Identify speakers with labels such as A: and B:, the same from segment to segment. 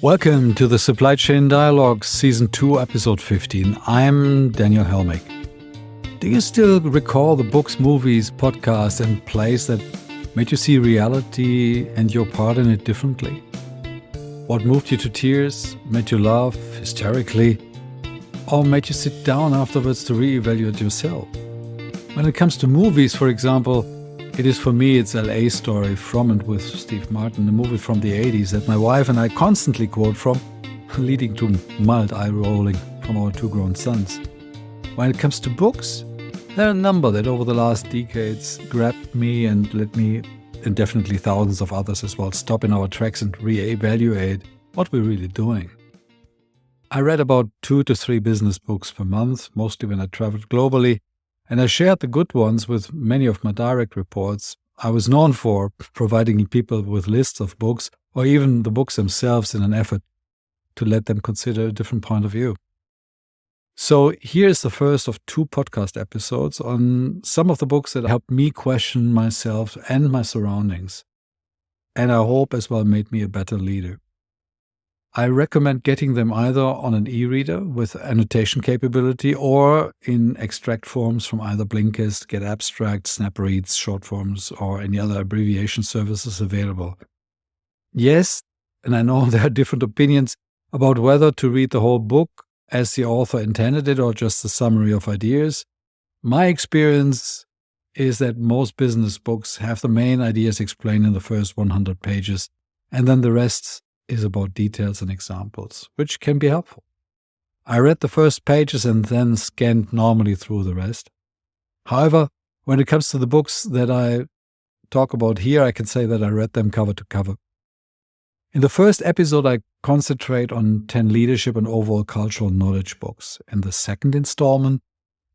A: Welcome to the Supply Chain Dialogues Season 2, Episode 15. I'm Daniel Helmig. Do you still recall the books, movies, podcasts, and plays that made you see reality and your part in it differently? What moved you to tears, made you laugh hysterically, or made you sit down afterwards to reevaluate yourself? When it comes to movies, for example, for me, it's L.A. Story from and with Steve Martin, a movie from the 80s that my wife and I constantly quote from, leading to mild eye-rolling from our two grown sons. When it comes to books, there are a number that over the last decades grabbed me and let me, and definitely thousands of others as well, stop in our tracks and re-evaluate what we're really doing. I read about 2 to 3 business books per month, mostly when I traveled globally, and I shared the good ones with many of my direct reports. I was known for providing people with lists of books or even the books themselves in an effort to let them consider a different point of view. So here's the first of 2 podcast episodes on some of the books that helped me question myself and my surroundings, and I hope as well made me a better leader. I recommend getting them either on an e-reader with annotation capability or in extract forms from either Blinkist, Get Abstract, SnapReads, short forms, or any other abbreviation services available. Yes, and I know there are different opinions about whether to read the whole book as the author intended it or just a summary of ideas. My experience is that most business books have the main ideas explained in the first 100 pages, and then the rest is about details and examples, which can be helpful. I read the first pages and then scanned normally through the rest. However, when it comes to the books that I talk about here, I can say that I read them cover to cover. In the first episode, I concentrate on 10 leadership and overall cultural knowledge books. In the second installment,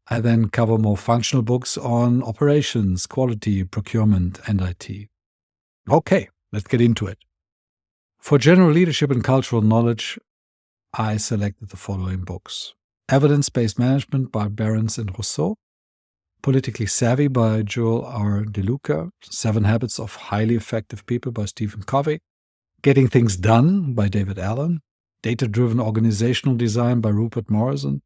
A: I then cover more functional books on operations, quality, procurement, and IT. Okay, let's get into it. For general leadership and cultural knowledge, I selected the following books: Evidence-Based Management by Behrens and Rousseau, Politically Savvy by Joel R. DeLuca, 7 Habits of Highly Effective People by Stephen Covey, Getting Things Done by David Allen, Data-Driven Organizational Design by Rupert Morrison,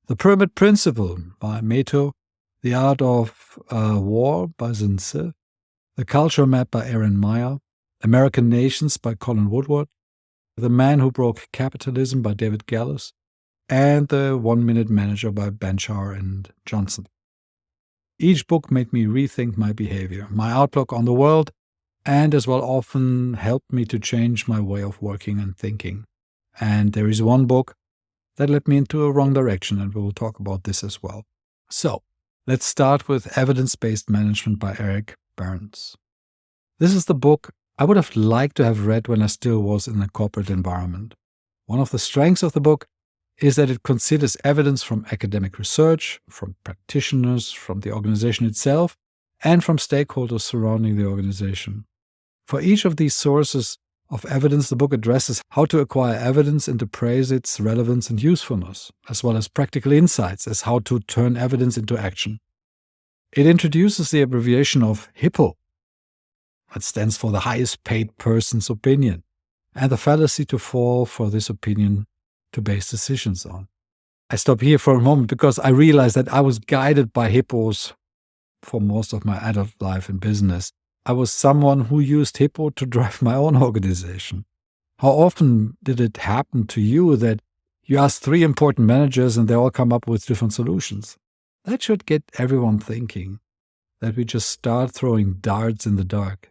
A: The Pyramid Principle by Meto, The Art of War by Zin Ce, The Culture Map by Aaron Meyer, American Nations by Colin Woodward, The Man Who Broke Capitalism by David Gallus, and The 1-Minute Manager by Benchar and Johnson. Each book made me rethink my behavior, my outlook on the world, and as well often helped me to change my way of working and thinking. And there is one book that led me into a wrong direction, and we will talk about this as well. So, let's start with Evidence-Based Management by Eric Behrens. This is the book I would have liked to have read when I still was in a corporate environment. One of the strengths of the book is that it considers evidence from academic research, from practitioners, from the organization itself, and from stakeholders surrounding the organization. For each of these sources of evidence, the book addresses how to acquire evidence and appraise its relevance and usefulness, as well as practical insights as how to turn evidence into action. It introduces the abbreviation of HIPPO. It stands for the highest paid person's opinion, and the fallacy to fall for this opinion to base decisions on. I stop here for a moment because I realized that I was guided by hippos for most of my adult life in business. I was someone who used hippo to drive my own organization. How often did it happen to you that you ask 3 important managers and they all come up with different solutions? That should get everyone thinking that we just start throwing darts in the dark.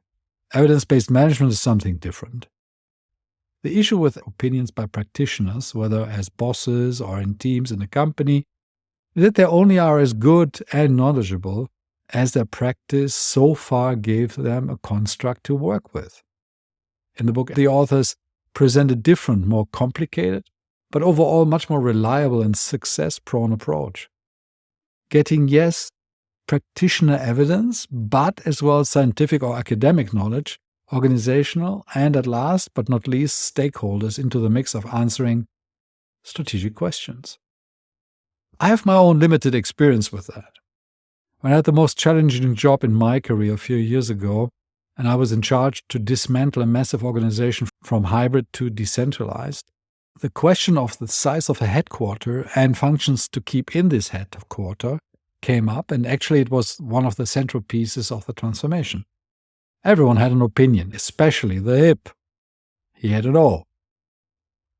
A: Evidence-based management is something different. The issue with opinions by practitioners, whether as bosses or in teams in a company, is that they only are as good and knowledgeable as their practice so far gave them a construct to work with. In the book, the authors present a different, more complicated, but overall much more reliable and success-prone approach. Getting, yes, practitioner evidence, but as well as scientific or academic knowledge, organizational, and at last but not least, stakeholders into the mix of answering strategic questions. I have my own limited experience with that. When I had the most challenging job in my career a few years ago, and I was in charge to dismantle a massive organization from hybrid to decentralized. The question of the size of a headquarter and functions to keep in this headquarter came up, and actually it was one of the central pieces of the transformation. Everyone had an opinion, especially the hip. He had it all.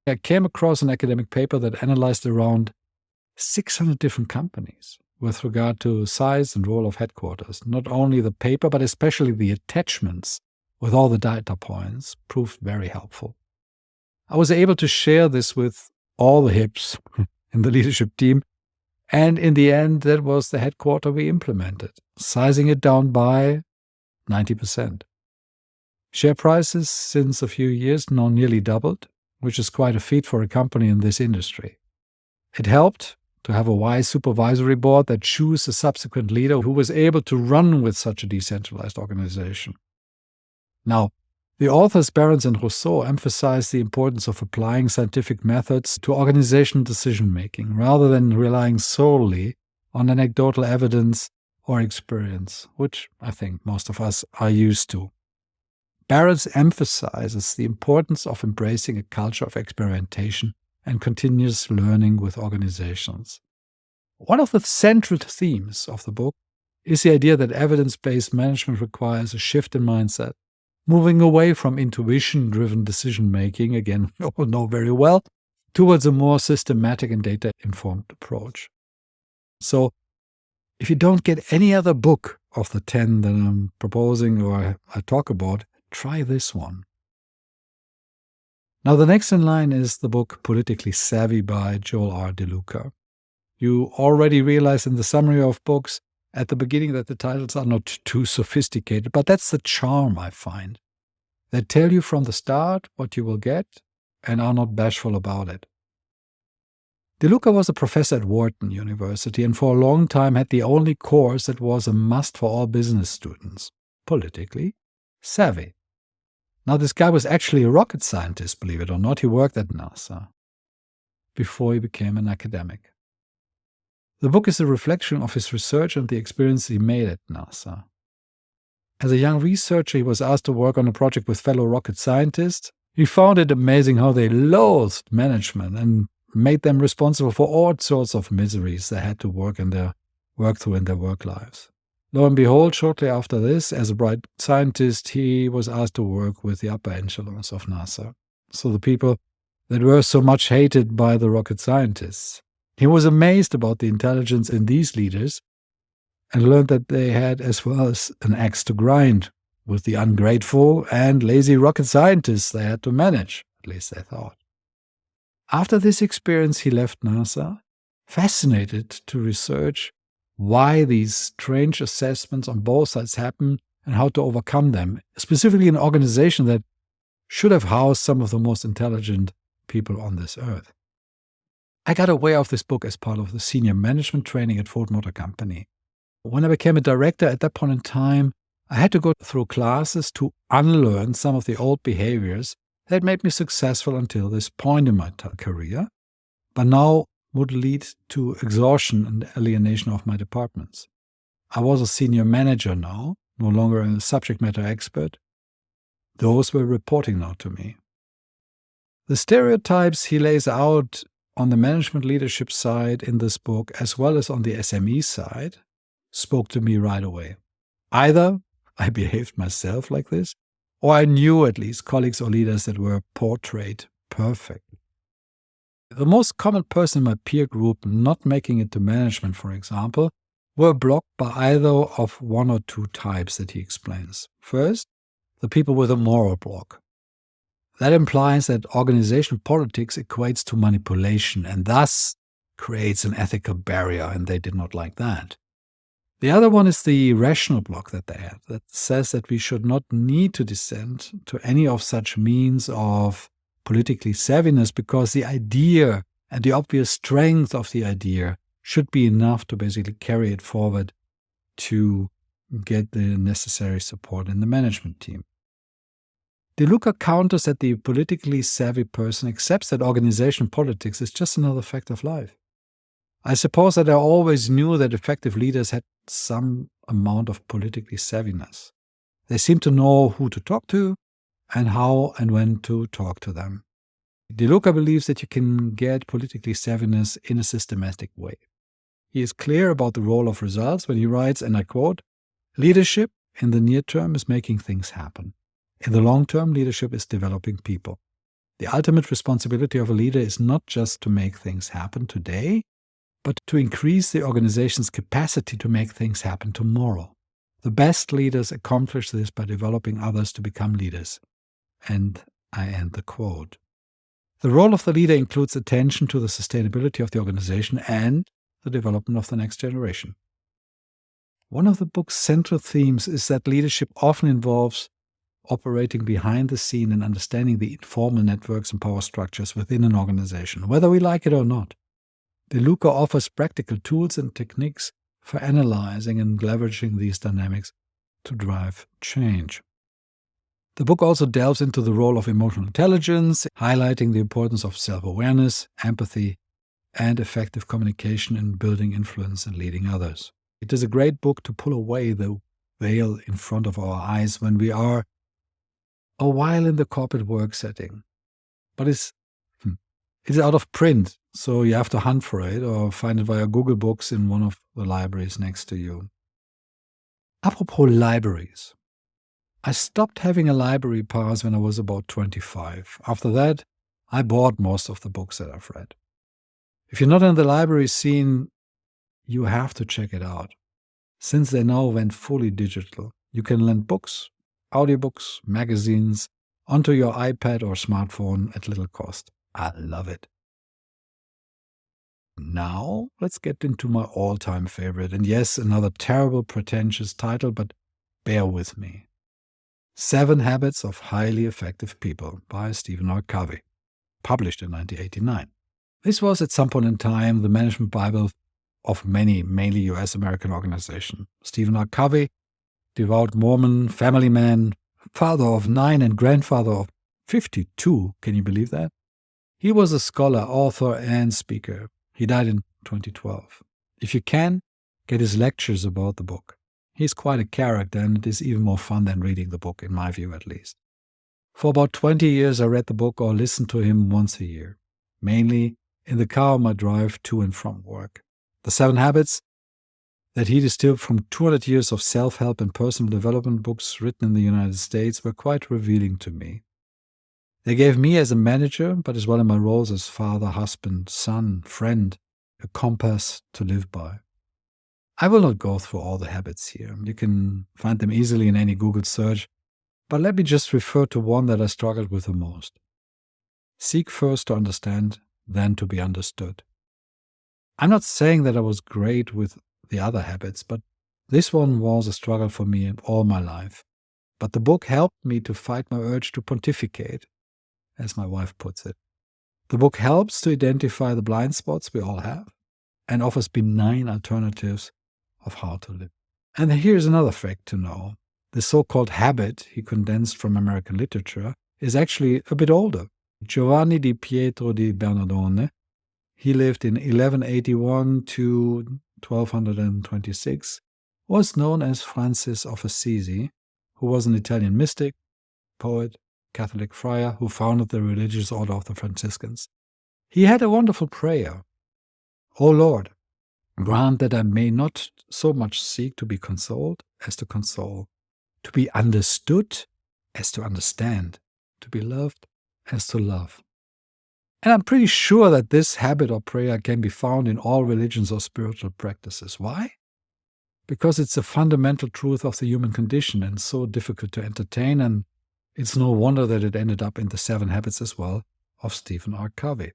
A: I came across an academic paper that analyzed around 600 different companies with regard to size and role of headquarters. Not only the paper, but especially the attachments with all the data points proved very helpful. I was able to share this with all the hips in the leadership team, and in the end, that was the headquarter we implemented, sizing it down by 90%. Share prices since a few years now nearly doubled, which is quite a feat for a company in this industry. It helped to have a wise supervisory board that chose a subsequent leader who was able to run with such a decentralized organization. Now, the authors Behrens and Rousseau emphasize the importance of applying scientific methods to organizational decision-making rather than relying solely on anecdotal evidence or experience, which I think most of us are used to. Behrens emphasizes the importance of embracing a culture of experimentation and continuous learning with organizations. One of the central themes of the book is the idea that evidence-based management requires a shift in mindset, moving away from intuition-driven decision-making, again, you all know very well, towards a more systematic and data-informed approach. So, if you don't get any other book of the 10 that I'm proposing or I talk about, try this one. Now, the next in line is the book Politically Savvy by Joel R. DeLuca. You already realize in the summary of books at the beginning that the titles are not too sophisticated, but that's the charm I find. They tell you from the start what you will get and are not bashful about it. DeLuca was a professor at Wharton University and for a long time had the only course that was a must for all business students, Politically Savvy. Now, this guy was actually a rocket scientist, believe it or not. He worked at NASA before he became an academic. The book is a reflection of his research and the experience he made at NASA. As a young researcher, he was asked to work on a project with fellow rocket scientists. He found it amazing how they loathed management and made them responsible for all sorts of miseries they had to work through in their work lives. Lo and behold, shortly after this, as a bright scientist, he was asked to work with the upper echelons of NASA. So the people that were so much hated by the rocket scientists. He was amazed about the intelligence in these leaders and learned that they had as well as an axe to grind with the ungrateful and lazy rocket scientists they had to manage, at least they thought. After this experience, he left NASA, fascinated to research why these strange assessments on both sides happen and how to overcome them, specifically an organization that should have housed some of the most intelligent people on this earth. I got aware of this book as part of the senior management training at Ford Motor Company. When I became a director at that point in time, I had to go through classes to unlearn some of the old behaviors that made me successful until this point in my career, but now would lead to exhaustion and alienation of my departments. I was a senior manager now, no longer a subject matter expert. Those were reporting now to me. The stereotypes he lays out on the management leadership side in this book, as well as on the SME side, spoke to me right away. Either I behaved myself like this, or I knew at least colleagues or leaders that were portrayed perfectly. The most common person in my peer group not making it to management, for example, were blocked by either of one or two types that he explains. First, the people with a moral block. That implies that organizational politics equates to manipulation and thus creates an ethical barrier, and they did not like that. The other one is the rational block that they have, that says that we should not need to descend to any of such means of politically savviness because the idea and the obvious strength of the idea should be enough to basically carry it forward to get the necessary support in the management team. DeLuca counters that the politically savvy person accepts that organization politics is just another fact of life. I suppose that I always knew that effective leaders had some amount of politically savviness. They seem to know who to talk to and how and when to talk to them. DeLuca believes that you can get politically savviness in a systematic way. He is clear about the role of results when he writes, and I quote, "Leadership in the near term is making things happen. In the long term, leadership is developing people. The ultimate responsibility of a leader is not just to make things happen today, but to increase the organization's capacity to make things happen tomorrow. The best leaders accomplish this by developing others to become leaders." And I end the quote. The role of the leader includes attention to the sustainability of the organization and the development of the next generation. One of the book's central themes is that leadership often involves operating behind the scene and understanding the informal networks and power structures within an organization, whether we like it or not. DeLuca offers practical tools and techniques for analyzing and leveraging these dynamics to drive change. The book also delves into the role of emotional intelligence, highlighting the importance of self-awareness, empathy, and effective communication in building influence and leading others. It is a great book to pull away the veil in front of our eyes when we are a while in the corporate work setting. But it's out of print, so you have to hunt for it or find it via Google Books in one of the libraries next to you. Apropos libraries. I stopped having a library pass when I was about 25. After that, I bought most of the books that I've read. If you're not in the library scene, you have to check it out. Since they now went fully digital, you can lend books, audiobooks, magazines onto your iPad or smartphone at little cost. I love it. Now, let's get into my all-time favorite. And yes, another terrible, pretentious title, but bear with me. 7 Habits of Highly Effective People by Stephen R. Covey, published in 1989. This was at some point in time the management Bible of many, mainly US-American organizations. Stephen R. Covey, devout Mormon, family man, father of 9 and grandfather of 52, can you believe that? He was a scholar, author, and speaker. He died in 2012. If you can, get his lectures about the book. He's quite a character, and it is even more fun than reading the book, in my view at least. For about 20 years, I read the book or listened to him once a year, mainly in the car on my drive to and from work. The 7 habits that he distilled from 200 years of self-help and personal development books written in the United States were quite revealing to me. They gave me as a manager, but as well in my roles as father, husband, son, friend, a compass to live by. I will not go through all the habits here. You can find them easily in any Google search, but let me just refer to one that I struggled with the most. Seek first to understand, then to be understood. I'm not saying that I was great with the other habits, but this one was a struggle for me all my life. But the book helped me to fight my urge to pontificate, as my wife puts it. The book helps to identify the blind spots we all have and offers benign alternatives of how to live. And here's another fact to know. The so-called habit he condensed from American literature is actually a bit older. Giovanni di Pietro di Bernardone, he lived in 1181 to 1226, was known as Francis of Assisi, who was an Italian mystic, poet, Catholic friar who founded the religious order of the Franciscans. He had a wonderful prayer. O Lord, grant that I may not so much seek to be consoled as to console, to be understood as to understand, to be loved as to love. And I'm pretty sure that this habit or prayer can be found in all religions or spiritual practices. Why? Because it's a fundamental truth of the human condition and so difficult to entertain, and it's no wonder that it ended up in the 7 habits as well of Stephen R. Covey.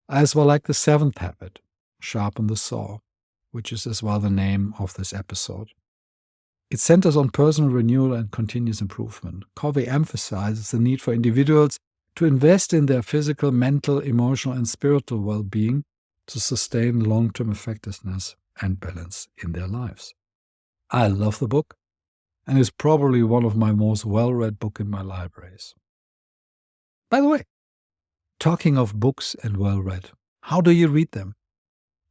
A: I as well like the 7th habit, Sharpen the Saw, which is as well the name of this episode. It centers on personal renewal and continuous improvement. Covey emphasizes the need for individuals to invest in their physical, mental, emotional, and spiritual well-being to sustain long-term effectiveness and balance in their lives. I love the book, and it's probably one of my most well-read books in my libraries. By the way, talking of books and well-read, how do you read them?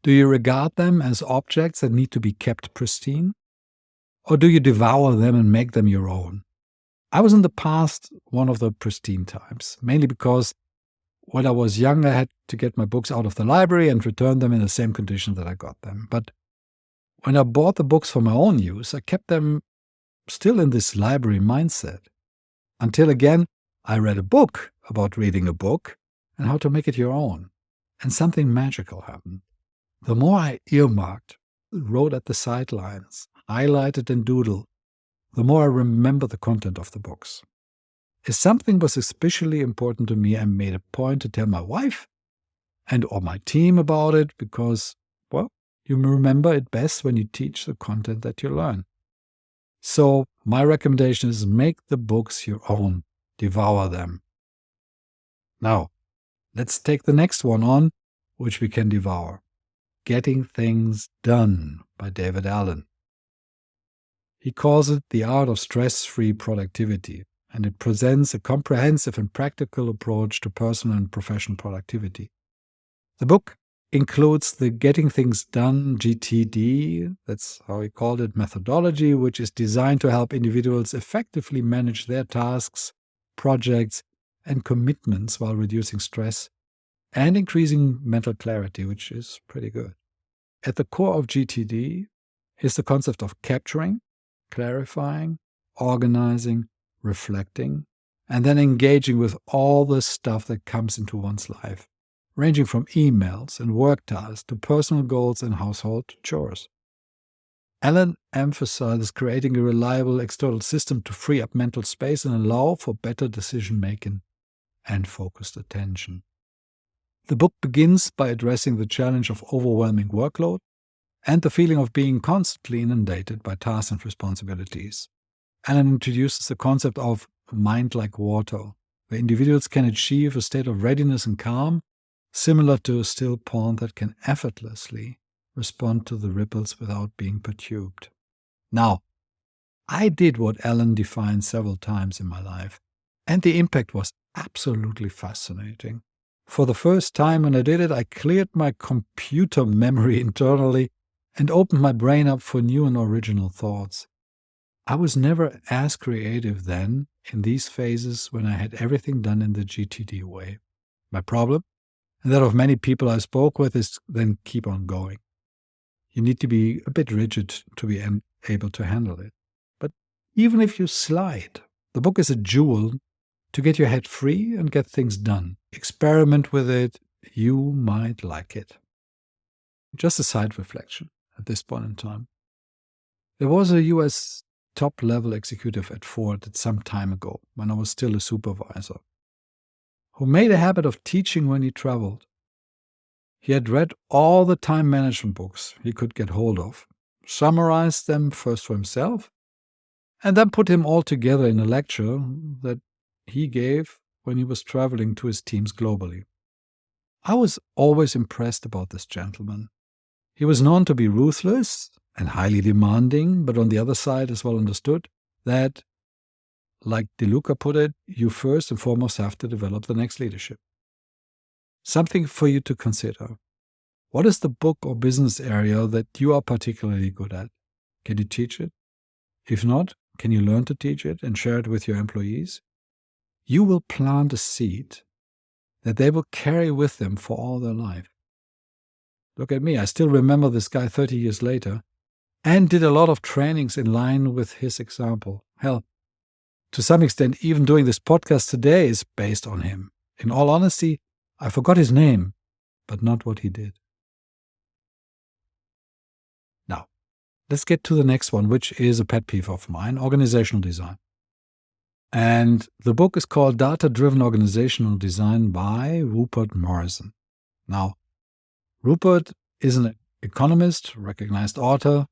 A: Do you regard them as objects that need to be kept pristine? Or do you devour them and make them your own? I was in the past one of the pristine types, mainly because when I was young, I had to get my books out of the library and return them in the same condition that I got them. But when I bought the books for my own use, I kept them still in this library mindset. Until again, I read a book about reading a book and how to make it your own. And something magical happened. The more I earmarked, wrote at the sidelines, highlighted and doodled, the more I remember the content of the books. If something was especially important to me, I made a point to tell my wife and or my team about it because, well, you remember it best when you teach the content that you learn. So my recommendation is make the books your own. Devour them. Now, let's take the next one on, which we can devour. Getting Things Done by David Allen. He calls it the art of stress-free productivity, and it presents a comprehensive and practical approach to personal and professional productivity. The book includes the Getting Things Done GTD, that's how he called it, methodology, which is designed to help individuals effectively manage their tasks, projects, and commitments while reducing stress and increasing mental clarity, which is pretty good. At the core of GTD is the concept of capturing, clarifying, organizing, reflecting, and then engaging with all the stuff that comes into one's life, ranging from emails and work tasks to personal goals and household chores. Allen emphasizes creating a reliable external system to free up mental space and allow for better decision-making and focused attention. The book begins by addressing the challenge of overwhelming workload and the feeling of being constantly inundated by tasks and responsibilities. Allen introduces the concept of mind like water, where individuals can achieve a state of readiness and calm, similar to a still pond that can effortlessly respond to the ripples without being perturbed. Now, I did what Allen defined several times in my life, and the impact was absolutely fascinating. For the first time when I did it, I cleared my computer memory internally and opened my brain up for new and original thoughts. I was never as creative then in these phases when I had everything done in the GTD way. My problem, and that of many people I spoke with, is then keep on going. You need to be a bit rigid to be able to handle it. But even if you slide, the book is a jewel to get your head free and get things done. Experiment with it. You might like it. Just a side reflection at this point in time. There was a US top-level executive at Ford some time ago, when I was still a supervisor, who made a habit of teaching when he traveled. He had read all the time management books he could get hold of, summarized them first for himself, and then put them all together in a lecture that he gave when he was traveling to his teams globally. I was always impressed about this gentleman. He was known to be ruthless and highly demanding, but on the other side as well understood that, like DeLuca put it, you first and foremost have to develop the next leadership. Something for you to consider. What is the book or business area that you are particularly good at? Can you teach it? If not, can you learn to teach it and share it with your employees? You will plant a seed that they will carry with them for all their life. Look at me, I still remember this guy 30 years later and did a lot of trainings in line with his example. Hell, to some extent, even doing this podcast today is based on him. In all honesty, I forgot his name, but not what he did. Now, let's get to the next one, which is a pet peeve of mine, organizational design. And the book is called Data-Driven Organizational Design by Rupert Morrison. Now, Rupert is an economist, recognized author,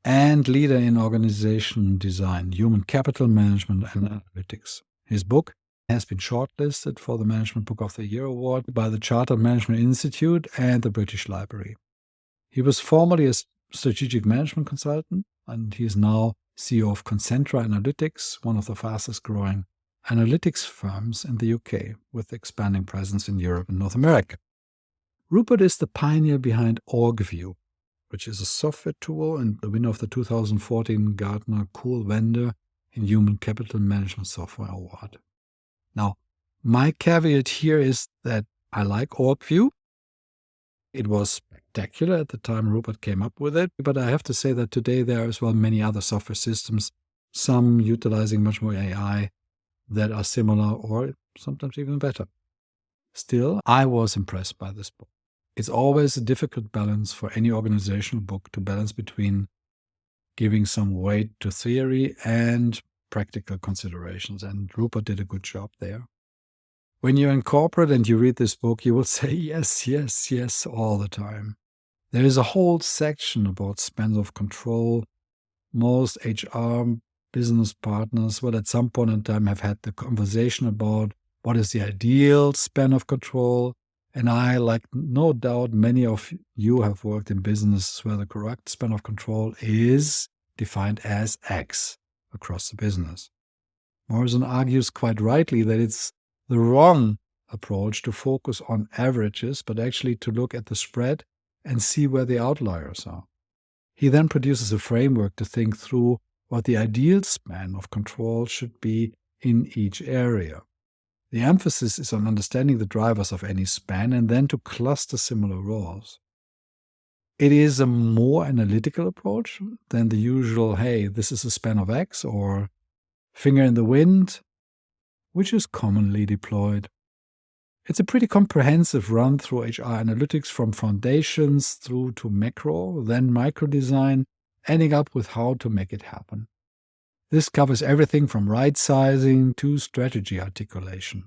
A: and leader in organization design, human capital management, and analytics. His book has been shortlisted for the Management Book of the Year award by the Chartered Management Institute and the British Library. He was formerly a strategic management consultant, and he is now CEO of Concentra Analytics, one of the fastest growing analytics firms in the UK, with expanding presence in Europe and North America. Rupert is the pioneer behind OrgView, which is a software tool and the winner of the 2014 Gartner Cool Vendor in Human Capital Management Software Award. Now, my caveat here is that I like OrbView. It was spectacular at the time Rupert came up with it, but I have to say that today there are as well many other software systems, some utilizing much more AI, that are similar or sometimes even better. Still, I was impressed by this book. It's always a difficult balance for any organizational book to balance between giving some weight to theory and practical considerations, and Rupert did a good job there. When you're in corporate and you read this book, you will say yes, yes, yes all the time. There is a whole section about spans of control. Most HR business partners will at some point in time have had the conversation about what is the ideal span of control. And I, like no doubt many of you have worked in businesses where the correct span of control is defined as X across the business. Morrison argues quite rightly that it's the wrong approach to focus on averages, but actually to look at the spread and see where the outliers are. He then produces a framework to think through what the ideal span of control should be in each area. The emphasis is on understanding the drivers of any span and then to cluster similar roles. It is a more analytical approach than the usual, hey, this is a span of X, or finger in the wind, which is commonly deployed. It's a pretty comprehensive run through HR analytics from foundations through to macro, then micro design, ending up with how to make it happen. This covers everything from right sizing to strategy articulation.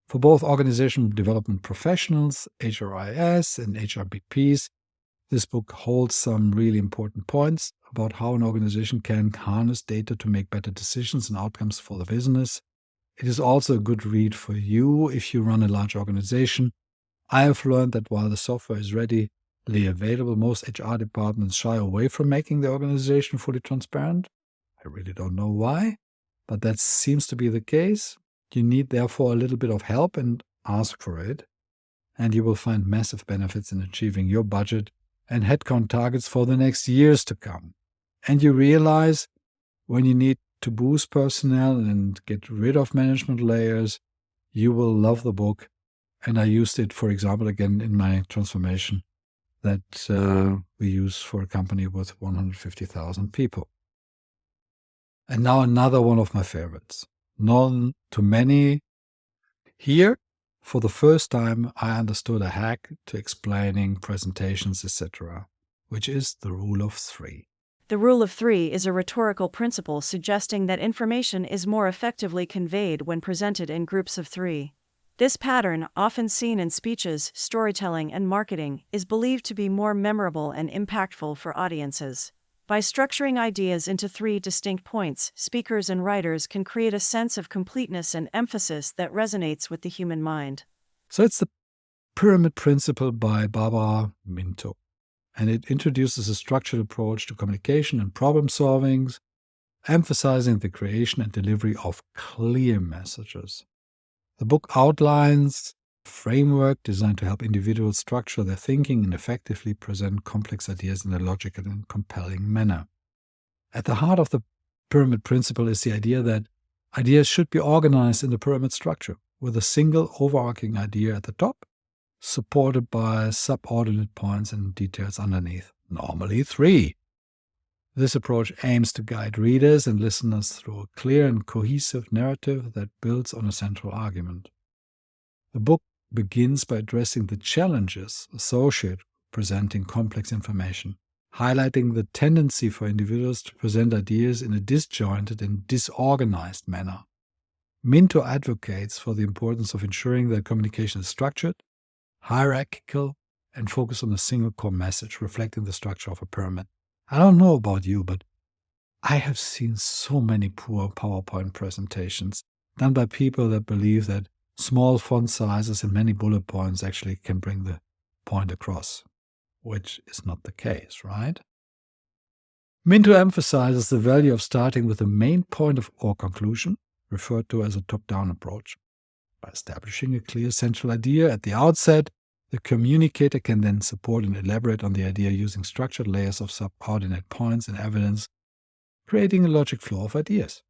A: For both organizational development professionals, HRIS and HRBPs, this book holds some really important points about how an organization can harness data to make better decisions and outcomes for the business. It is also a good read for you if you run a large organization. I have learned that while the software is readily available, most HR departments shy away from making the organization fully transparent. I really don't know why, but that seems to be the case. You need, therefore, a little bit of help and ask for it, and you will find massive benefits in achieving your budget and headcount targets for the next years to come. And you realize when you need to boost personnel and get rid of management layers, you will love the book. And I used it, for example, again in my transformation that we use for a company with 150,000 people. And now another one of my favorites, known to many. Here, for the first time, I understood a hack to explaining presentations, etc., which is the rule of 3.
B: The rule of 3 is a rhetorical principle suggesting that information is more effectively conveyed when presented in groups of 3. This pattern, often seen in speeches, storytelling, and marketing, is believed to be more memorable and impactful for audiences. By structuring ideas into 3 distinct points, speakers and writers can create a sense of completeness and emphasis that resonates with the human mind.
A: So it's the pyramid principle by Barbara Minto, and it introduces a structured approach to communication and problem solving, emphasizing the creation and delivery of clear messages. The book outlines a framework designed to help individuals structure their thinking and effectively present complex ideas in a logical and compelling manner. At the heart of the pyramid principle is the idea that ideas should be organized in the pyramid structure, with a single overarching idea at the top, supported by subordinate points and details underneath, normally 3. This approach aims to guide readers and listeners through a clear and cohesive narrative that builds on a central argument. The book begins by addressing the challenges associated with presenting complex information, highlighting the tendency for individuals to present ideas in a disjointed and disorganized manner. Minto advocates for the importance of ensuring that communication is structured, hierarchical, and focused on a single core message, reflecting the structure of a pyramid. I don't know about you, but I have seen so many poor PowerPoint presentations done by people that believe that small font sizes and many bullet points actually can bring the point across, which is not the case, right? Minto emphasizes the value of starting with the main point of or conclusion, referred to as a top-down approach. By establishing a clear central idea at the outset, The communicator can then support and elaborate on the idea using structured layers of subordinate points and evidence, creating a logic flow of ideas.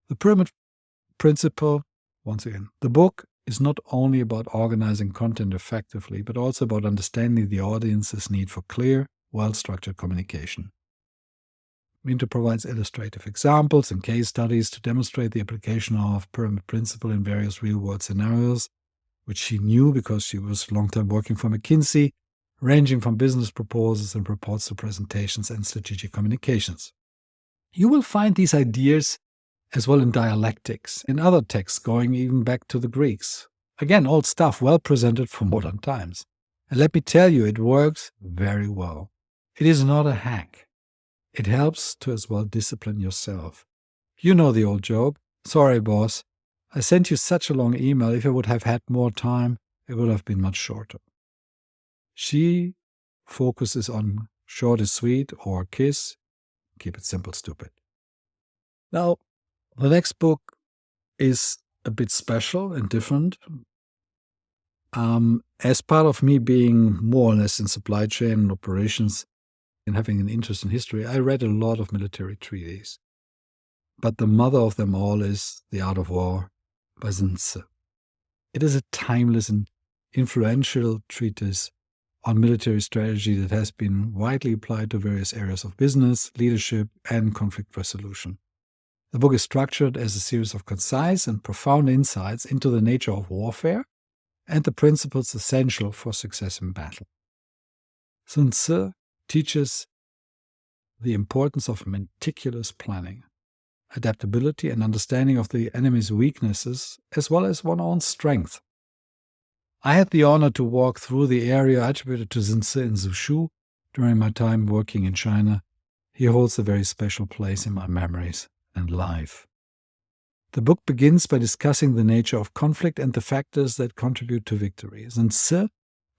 A: The pyramid principle, once again, the book is not only about organizing content effectively, but also about understanding the audience's need for clear, well-structured communication. Minto provides illustrative examples and case studies to demonstrate the application of pyramid principle in various real-world scenarios, which she knew because she was long-time working for McKinsey, ranging from business proposals and reports to presentations and strategic communications. You will find these ideas as well in dialectics, in other texts going even back to the Greeks. Again, old stuff, well presented for modern times. And let me tell you, it works very well. It is not a hack. It helps to as well discipline yourself. You know the old joke, sorry boss, I sent you such a long email, if I would have had more time, it would have been much shorter. She focuses on short is sweet or kiss, keep it simple, stupid. Now, the next book is a bit special and different. As part of me being more or less in supply chain and operations and having an interest in history, I read a lot of military treaties. But the mother of them all is The Art of War by Sun Tzu. It is a timeless and influential treatise on military strategy that has been widely applied to various areas of business, leadership, and conflict resolution. The book is structured as a series of concise and profound insights into the nature of warfare and the principles essential for success in battle. Sun Tzu teaches the importance of meticulous planning, adaptability, and understanding of the enemy's weaknesses, as well as one's own strength. I had the honor to walk through the area attributed to Sun Tzu in Zhushu during my time working in China. He holds a very special place in my memories and life. The book begins by discussing the nature of conflict and the factors that contribute to victory. Sun Tzu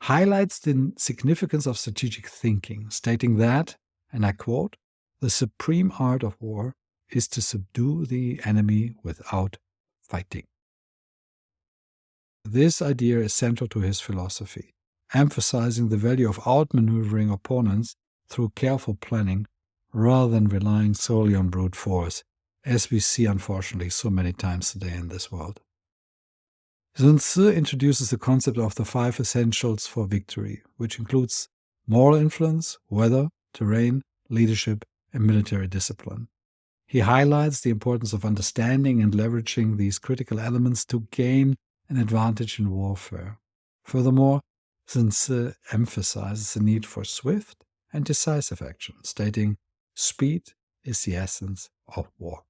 A: highlights the significance of strategic thinking, stating that, and I quote, "The supreme art of war is to subdue the enemy without fighting." This idea is central to his philosophy, emphasizing the value of outmaneuvering opponents through careful planning rather than relying solely on brute force, as we see unfortunately so many times today in this world. Sun Tzu introduces the concept of the 5 essentials for victory, which includes moral influence, weather, terrain, leadership, and military discipline. He highlights the importance of understanding and leveraging these critical elements to gain an advantage in warfare. Furthermore, Sun Tzu emphasizes the need for swift and decisive action, stating, "Speed is the essence of war."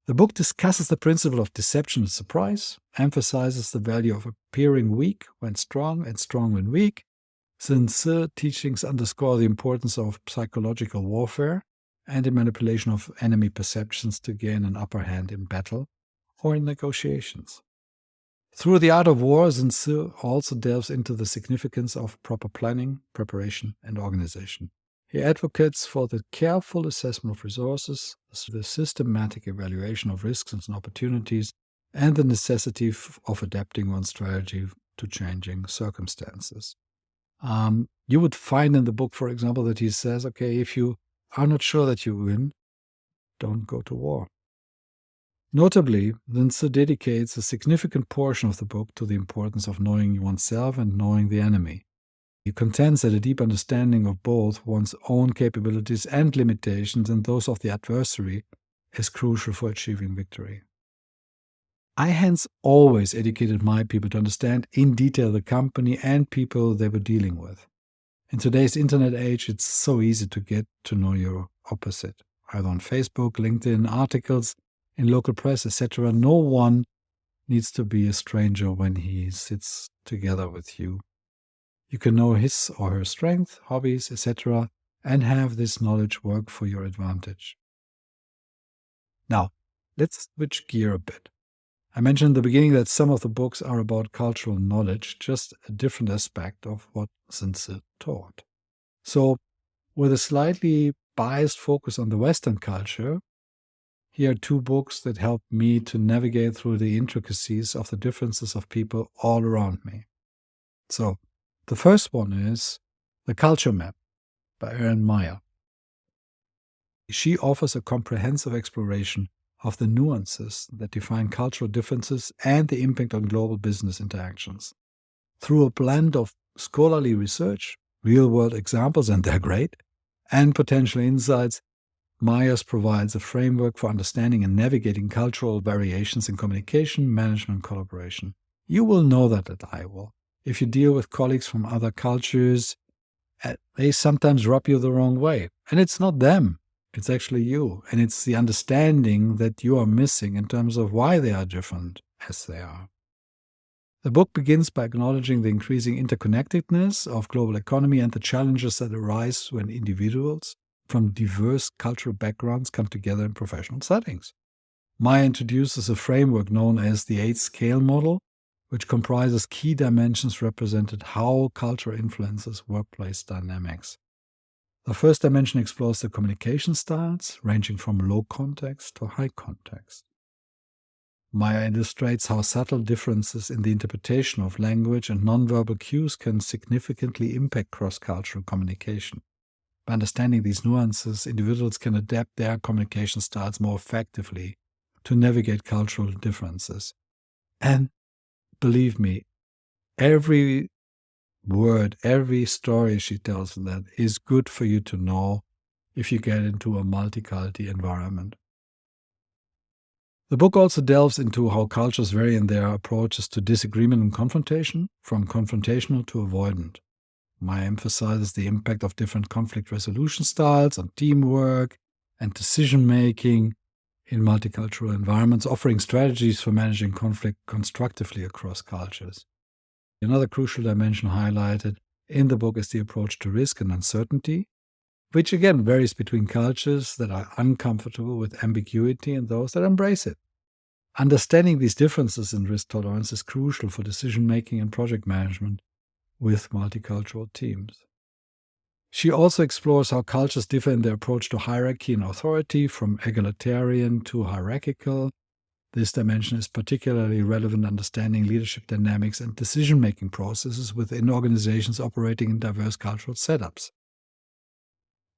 A: The book discusses the principle of deception and surprise, emphasizes the value of appearing weak when strong and strong when weak. Sun Tzu teachings underscore the importance of psychological warfare and the manipulation of enemy perceptions to gain an upper hand in battle or in negotiations. Through The Art of War, Sun Tzu also delves into the significance of proper planning, preparation, and organization. He advocates for the careful assessment of resources, the systematic evaluation of risks and opportunities, and the necessity of adapting one's strategy to changing circumstances. You would find in the book, for example, that he says, okay, if you are not sure that you win, don't go to war. Notably, Sun Tzu dedicates a significant portion of the book to the importance of knowing oneself and knowing the enemy. He contends that a deep understanding of both one's own capabilities and limitations and those of the adversary is crucial for achieving victory. I hence always educated my people to understand in detail the company and people they were dealing with. In today's internet age, it's so easy to get to know your opposite, either on Facebook, LinkedIn, articles, in local press, etc. No one needs to be a stranger when he sits together with you. You can know his or her strength, hobbies, etc., and have this knowledge work for your advantage. Now, let's switch gear a bit. I mentioned in the beginning that some of the books are about cultural knowledge, just a different aspect of what Sun Tzu taught. So, with a slightly biased focus on the Western culture, here are 2 books that help me to navigate through the intricacies of the differences of people all around me. So, the first one is The Culture Map by Erin Meyer. She offers a comprehensive exploration of the nuances that define cultural differences and the impact on global business interactions. Through a blend of scholarly research, real-world examples, and they're great, and potential insights, Myers provides a framework for understanding and navigating cultural variations in communication, management, collaboration. You will know that I will. If you deal with colleagues from other cultures, they sometimes rub you the wrong way. And it's not them. It's actually you. And it's the understanding that you are missing in terms of why they are different as they are. The book begins by acknowledging the increasing interconnectedness of global economy and the challenges that arise when individuals from diverse cultural backgrounds come together in professional settings. Meyer introduces a framework known as the 8-scale model, which comprises key dimensions represented how culture influences workplace dynamics. The first dimension explores the communication styles, ranging from low context to high context. Meyer illustrates how subtle differences in the interpretation of language and nonverbal cues can significantly impact cross-cultural communication. By understanding these nuances, individuals can adapt their communication styles more effectively to navigate cultural differences. And believe me, every word, every story she tells in that is good for you to know if you get into a multicultural environment. The book also delves into how cultures vary in their approaches to disagreement and confrontation, from confrontational to avoidant. Meyer emphasizes the impact of different conflict resolution styles on teamwork and decision-making in multicultural environments, offering strategies for managing conflict constructively across cultures. Another crucial dimension highlighted in the book is the approach to risk and uncertainty, which again varies between cultures that are uncomfortable with ambiguity and those that embrace it. Understanding these differences in risk tolerance is crucial for decision-making and project management with multicultural teams. She also explores how cultures differ in their approach to hierarchy and authority, from egalitarian to hierarchical. This dimension is particularly relevant understanding leadership dynamics and decision-making processes within organizations operating in diverse cultural setups.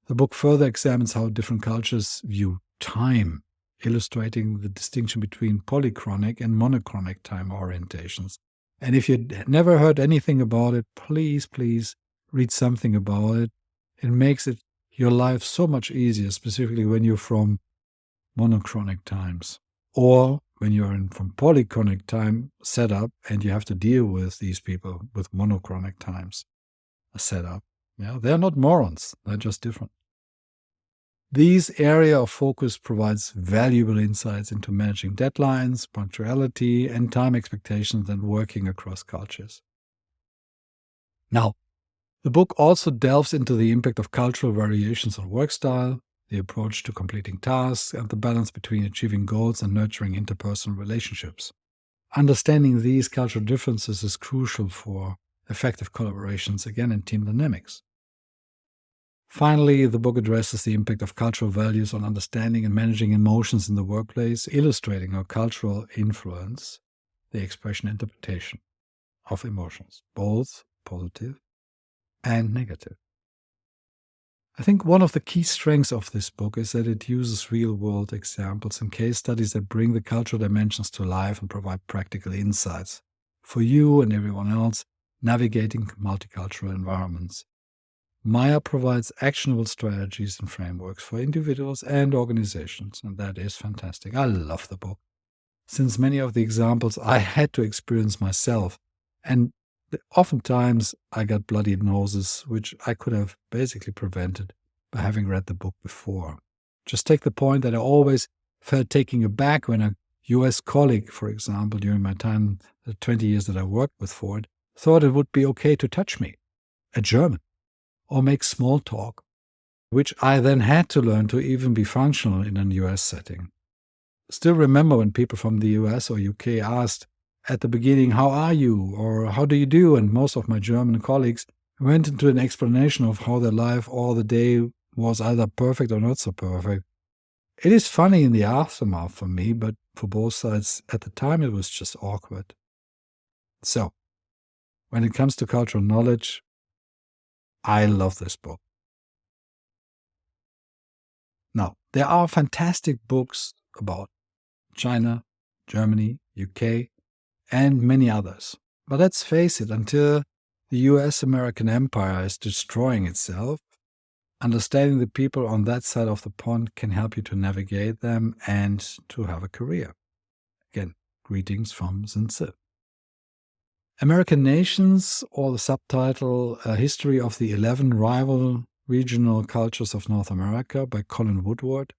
A: The book further examines how different cultures view time, illustrating the distinction between polychronic and monochronic time orientations. And if you never heard anything about it, please read something about it. It makes your life so much easier, specifically when you're from monochronic times, or when you're from polychronic time setup and you have to deal with these people with monochronic times setup. Yeah, they're not morons, they're just different. This area of focus provides valuable insights into managing deadlines, punctuality, and time expectations and working across cultures. Now, the book also delves into the impact of cultural variations on work style, the approach to completing tasks, and the balance between achieving goals and nurturing interpersonal relationships. Understanding these cultural differences is crucial for effective collaborations, again, in team dynamics. Finally, the book addresses the impact of cultural values on understanding and managing emotions in the workplace, illustrating how cultural influence the expression and interpretation of emotions, both positive and negative. I think one of the key strengths of this book is that it uses real-world examples and case studies that bring the cultural dimensions to life and provide practical insights for you and everyone else navigating multicultural environments. Meyer provides actionable strategies and frameworks for individuals and organizations, and that is fantastic. I love the book, since many of the examples I had to experience myself, and oftentimes I got bloody noses, which I could have basically prevented by having read the book before. Just take the point that I always felt taken aback when a US colleague, for example, during my time, the 20 years that I worked with Ford, thought it would be okay to touch me, a German, or make small talk, which I then had to learn to even be functional in a US setting. Still remember when people from the US or UK asked at the beginning, "How are you?" or "How do you do?" And most of my German colleagues went into an explanation of how their life or the day was either perfect or not so perfect. It is funny in the aftermath for me, but for both sides at the time it was just awkward. So, when it comes to cultural knowledge, I love this book. Now, there are fantastic books about China, Germany, UK, and many others. But let's face it, until the US-American empire is destroying itself, understanding the people on that side of the pond can help you to navigate them and to have a career. Again, greetings from Zinzi. American Nations, or the subtitle A History of the 11 Rival Regional Cultures of North America by Colin Woodward,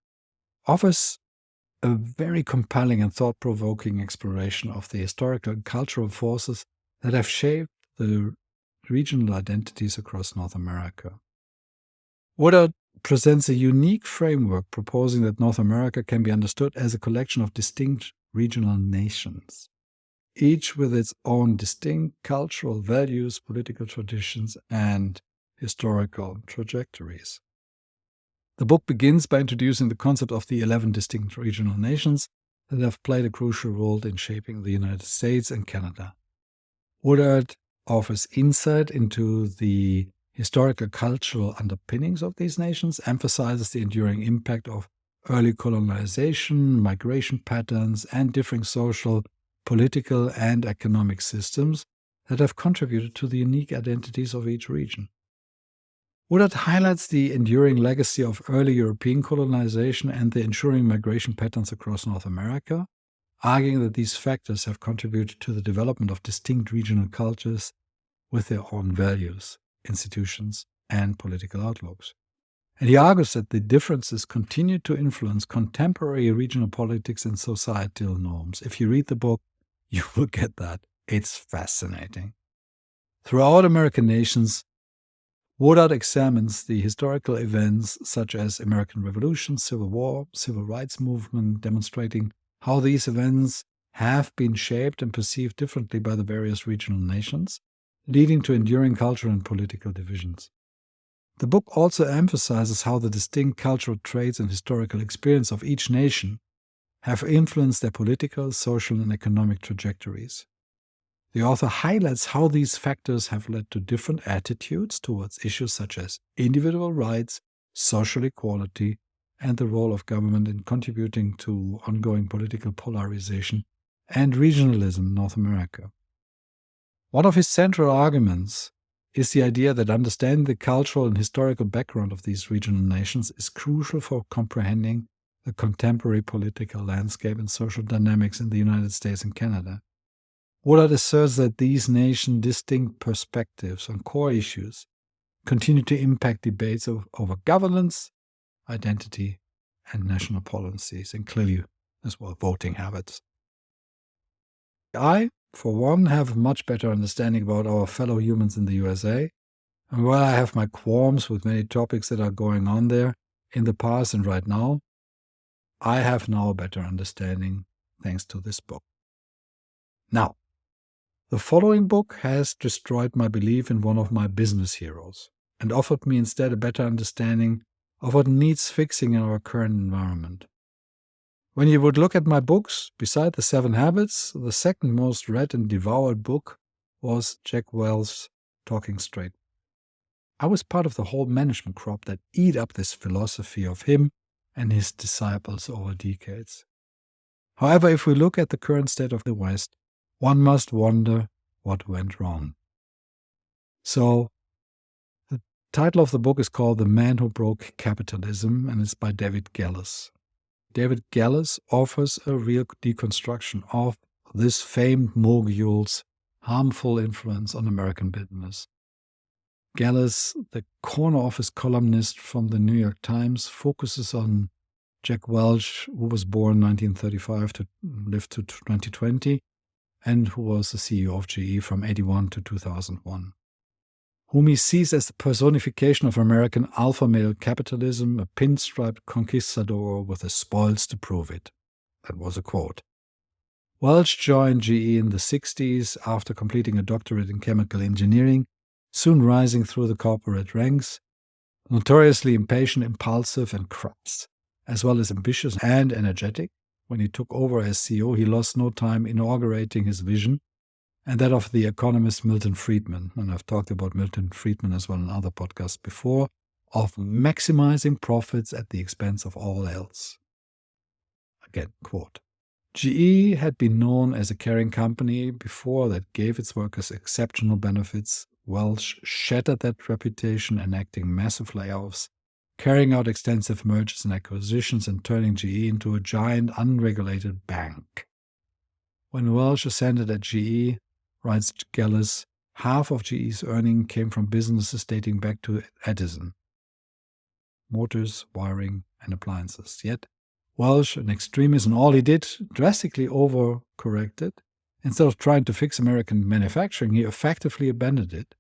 A: offers a very compelling and thought-provoking exploration of the historical and cultural forces that have shaped the regional identities across North America. Woodward presents a unique framework proposing that North America can be understood as a collection of distinct regional nations, each with its own distinct cultural values, political traditions, and historical trajectories. The book begins by introducing the concept of the 11 distinct regional nations that have played a crucial role in shaping the United States and Canada. Woodward offers insight into the historical cultural underpinnings of these nations, emphasizes the enduring impact of early colonization, migration patterns, and differing social, political, and economic systems that have contributed to the unique identities of each region. Woodward highlights the enduring legacy of early European colonization and the ensuing migration patterns across North America, arguing that these factors have contributed to the development of distinct regional cultures with their own values, institutions, and political outlooks. And he argues that the differences continue to influence contemporary regional politics and societal norms. If you read the book, you will get that. It's fascinating. Throughout American Nations, Woodward examines the historical events such as American Revolution, Civil War, Civil Rights Movement, demonstrating how these events have been shaped and perceived differently by the various regional nations, leading to enduring cultural and political divisions. The book also emphasizes how the distinct cultural traits and historical experience of each nation have influenced their political, social, and economic trajectories. The author highlights how these factors have led to different attitudes towards issues such as individual rights, social equality, and the role of government in contributing to ongoing political polarization and regionalism in North America. One of his central arguments is the idea that understanding the cultural and historical background of these regional nations is crucial for comprehending the contemporary political landscape and social dynamics in the United States and Canada. Woodward asserts that these nations' distinct perspectives on core issues continue to impact debates over governance, identity, and national policies, and clearly as well voting habits. I, for one, have a much better understanding about our fellow humans in the USA, and while I have my qualms with many topics that are going on there in the past and right now, I have now a better understanding thanks to this book. Now, the following book has destroyed my belief in one of my business heroes and offered me instead a better understanding of what needs fixing in our current environment. When you would look at my books, beside the 7 Habits, the second most read and devoured book was Jack Welch's Talking Straight. I was part of the whole management crop that eat up this philosophy of him and his disciples over decades. However, if we look at the current state of the West, one must wonder what went wrong. So, the title of the book is called The Man Who Broke Capitalism, and it's by David Gelles. David Gelles offers a real deconstruction of this famed mogul's harmful influence on American business. Gelles, the corner office columnist from the New York Times, focuses on Jack Welch, who was born 1935 to live to 2020, and who was the CEO of GE from 1981 to 2001, whom he sees as the personification of American alpha male capitalism, a pinstriped conquistador with the spoils to prove it. That was a quote. Welch joined GE in the 60s after completing a doctorate in chemical engineering, soon rising through the corporate ranks, notoriously impatient, impulsive, and crass, as well as ambitious and energetic. When he took over as CEO, he lost no time inaugurating his vision and that of the economist Milton Friedman, and I've talked about Milton Friedman as well in other podcasts before, of maximizing profits at the expense of all else. Again, quote, GE had been known as a caring company before that gave its workers exceptional benefits. Welch shattered that reputation, enacting massive layoffs, carrying out extensive mergers and acquisitions, and turning GE into a giant unregulated bank. When Welch ascended at GE, writes Gallus, half of GE's earning came from businesses dating back to Edison. Motors, wiring, and appliances. Yet, Welch, an extremist in all he did, drastically overcorrected. Instead of trying to fix American manufacturing, he effectively abandoned it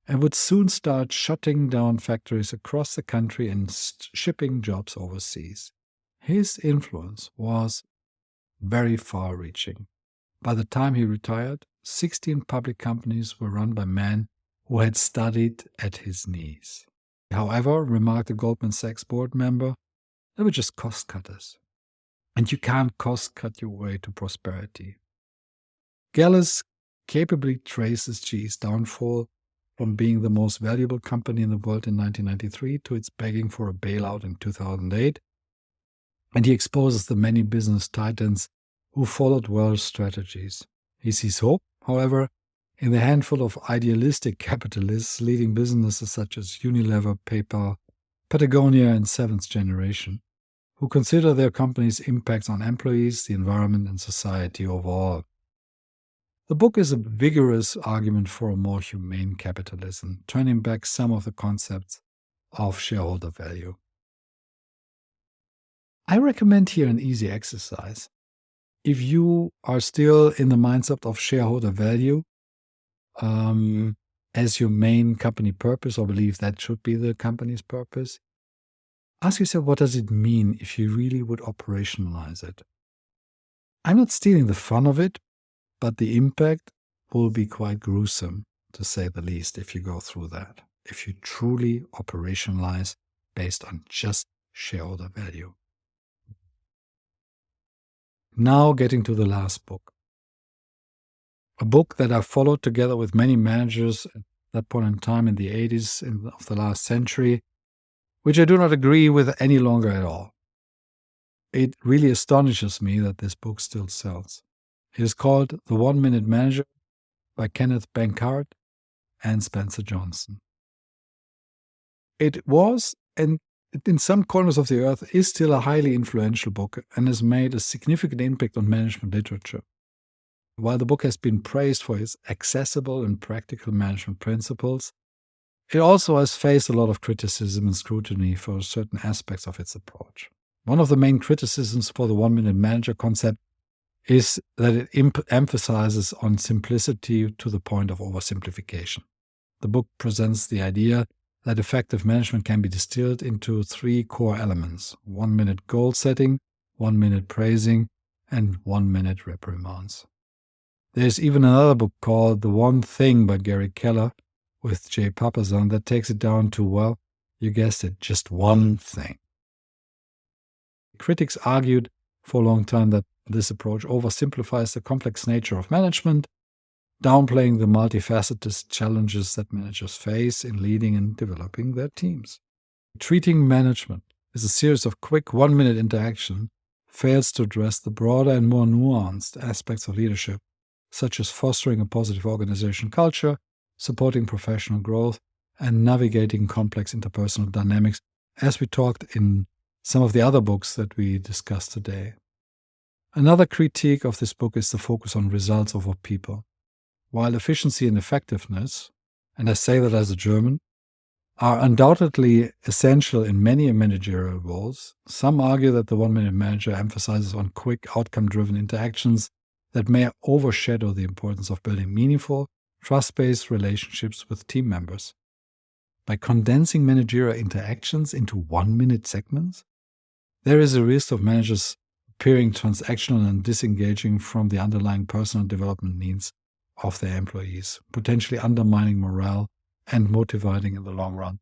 A: and would soon start shutting down factories across the country and shipping jobs overseas. His influence was very far-reaching. By the time he retired, 16 public companies were run by men who had studied at his knees. However, remarked a Goldman Sachs board member, they were just cost-cutters. And you can't cost-cut your way to prosperity. Gallus capably traces GE's downfall from being the most valuable company in the world in 1993 to its begging for a bailout in 2008, and he exposes the many business titans who followed Welch's strategies. He sees hope, however, in the handful of idealistic capitalists leading businesses such as Unilever, PayPal, Patagonia, and Seventh Generation, who consider their company's impacts on employees, the environment, and society overall. The book is a vigorous argument for a more humane capitalism, turning back some of the concepts of shareholder value. I recommend here an easy exercise. If you are still in the mindset of shareholder value as your main company purpose, or believe that should be the company's purpose, ask yourself, what does it mean if you really would operationalize it? I'm not stealing the fun of it, but the impact will be quite gruesome, to say the least, if you go through that, if you truly operationalize based on just shareholder value. Now getting to the last book. A book that I followed together with many managers at that point in time in the 80s of the last century, which I do not agree with any longer at all. It really astonishes me that this book still sells. It is called The 1 Minute Manager by Kenneth Bankard and Spencer Johnson. It was, and in some corners of the earth, is still a highly influential book and has made a significant impact on management literature. While the book has been praised for its accessible and practical management principles, it also has faced a lot of criticism and scrutiny for certain aspects of its approach. One of the main criticisms for the 1 Minute Manager concept is that it emphasizes on simplicity to the point of oversimplification. The book presents the idea that effective management can be distilled into 3 core elements: 1 minute goal setting, 1 minute praising, and 1 minute reprimands. There's even another book called The One Thing by Gary Keller with Jay Papasan that takes it down to, well, you guessed it, just one thing. Critics argued for a long time that this approach oversimplifies the complex nature of management, downplaying the multifaceted challenges that managers face in leading and developing their teams. Treating management as a series of quick 1 minute interaction fails to address the broader and more nuanced aspects of leadership, such as fostering a positive organization culture, supporting professional growth, and navigating complex interpersonal dynamics, as we talked in some of the other books that we discussed today. Another critique of this book is the focus on results over people. While efficiency and effectiveness, and I say that as a German, are undoubtedly essential in many managerial roles, some argue that the 1 Minute Manager emphasizes on quick, outcome-driven interactions that may overshadow the importance of building meaningful, trust-based relationships with team members. By condensing managerial interactions into 1 minute segments, there is a risk of managers appearing transactional and disengaging from the underlying personal development needs of their employees, potentially undermining morale and motivating in the long run.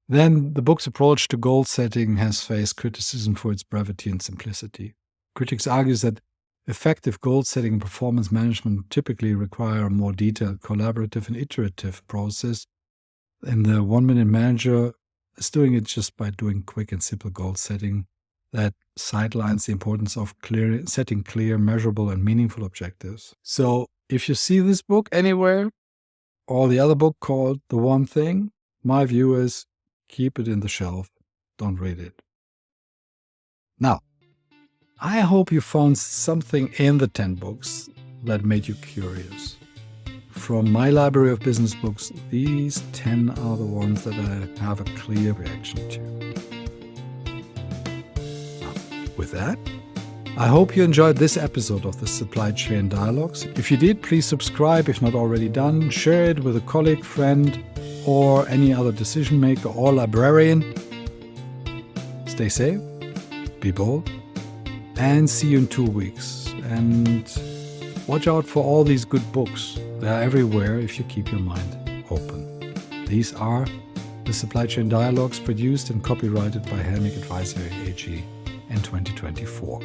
A: Then, the book's approach to goal setting has faced criticism for its brevity and simplicity. Critics argue that Effective goal setting and performance management typically require a more detailed, collaborative, and iterative process. And the 1-minute manager is doing it just by doing quick and simple goal setting that sidelines the importance of setting clear, measurable, and meaningful objectives. So if you see this book anywhere, or the other book called The One Thing, my view is keep it in the shelf. Don't read it. Now, I hope you found something in the 10 books that made you curious. From my library of business books, these 10 are the ones that I have a clear reaction to. Now, with that, I hope you enjoyed this episode of the Supply Chain Dialogues. If you did, please subscribe if not already done. Share it with a colleague, friend, or any other decision maker or librarian. Stay safe, be bold, and see you in 2 weeks. And watch out for all these good books. They are everywhere if you keep your mind open. These are the Supply Chain Dialogues, produced and copyrighted by Helmig Advisory AG in 2024.